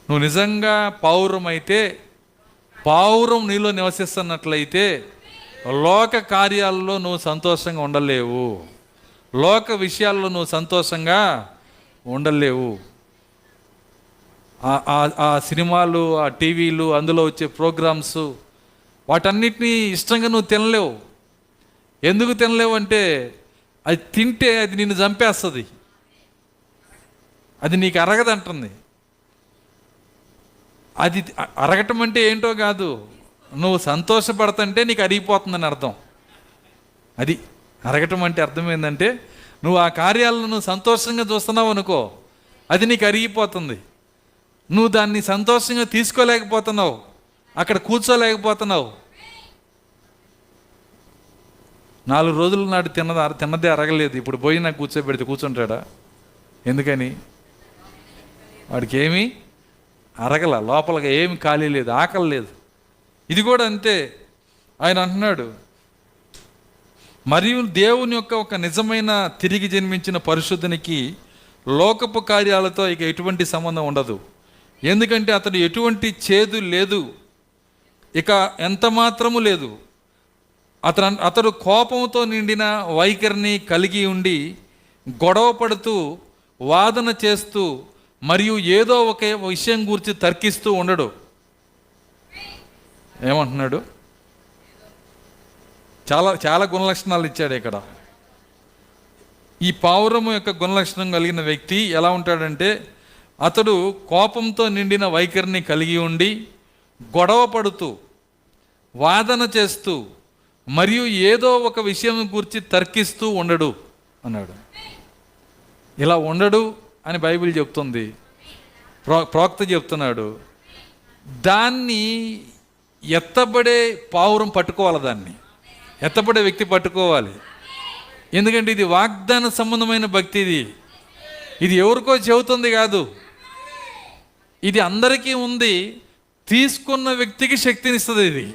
నువ్వు నిజంగా పావురం అయితే, పావురం నీలో నివసిస్తున్నట్లయితే లోక కార్యాలలో నువ్వు సంతోషంగా ఉండలేవు, లోక విషయాల్లో నువ్వు సంతోషంగా ఉండలేవు. ఆ సినిమాలు, ఆ టీవీలు, అందులో వచ్చే ప్రోగ్రామ్స్, వాటన్నిటినీ ఇష్టంగా నువ్వు తినలేవు. ఎందుకు తినలేవు అంటే అది తింటే అది నిన్ను చంపేస్తుంది, అది నీకు అరగదంటుంది. అది అరగటం అంటే ఏంటో కాదు, నువ్వు సంతోషపడుతుంటే నీకు అరిగిపోతుందని అర్థం. అది అరగటం అంటే అర్థం ఏంటంటే నువ్వు ఆ కార్యాలను నువ్వు సంతోషంగా చూస్తున్నావు అనుకో, అది నీకు అరిగిపోతుంది. నువ్వు దాన్ని సంతోషంగా తీసుకోలేకపోతున్నావు, అక్కడ కూర్చోలేకపోతున్నావు. 4 రోజుల నాడు తిన్నదే అరగలేదు, ఇప్పుడు పోయి నాకు కూర్చోబెడితే కూర్చుంటాడా? ఎందుకని? వాడికి ఏమీ అరగల, లోపలగా ఏమి ఖాళీ లేదు, ఆకలి లేదు. ఇది కూడా అంతే. ఆయన అంటున్నాడు, మరియు దేవుని యొక్క ఒక నిజమైన తిరిగి జన్మించిన పరిశుద్ధునికి లోకపు కార్యాలతో ఇక ఎటువంటి సంబంధం ఉండదు. ఎందుకంటే అతడు ఎటువంటి చేదు లేదు, ఇక ఎంత మాత్రము లేదు. అతడు కోపంతో నిండిన వైఖరిని కలిగి ఉండి గొడవ పడుతూ, వాదన చేస్తూ, మరియు ఏదో ఒక విషయం గురించి తర్కిస్తూ ఉండడు. ఏమంటున్నాడు? చాలా చాలా గుణలక్షణాలు ఇచ్చాడు ఇక్కడ. ఈ పావురము యొక్క గుణలక్షణం కలిగిన వ్యక్తి ఎలా ఉంటాడంటే, అతడు కోపంతో నిండిన వైఖరిని కలిగి ఉండి గొడవ పడుతూ, వాదన చేస్తూ, మరియు ఏదో ఒక విషయం గురించి తర్కిస్తూ ఉండడు అన్నాడు. ఇలా ఉండడు అని బైబిల్ చెప్తుంది, ప్రవక్త చెప్తున్నాడు. దాన్ని ఎత్తబడే పావురం పట్టుకోవాలి, దాన్ని ఎత్తబడే వ్యక్తి పట్టుకోవాలి. ఎందుకంటే ఇది వాగ్దాన సంబంధమైన భక్తి. ఇది ఎవరికో చెబుతుంది కాదు, ఇది అందరికీ ఉంది. తీసుకున్న వ్యక్తికి శక్తినిస్తుంది ఇది.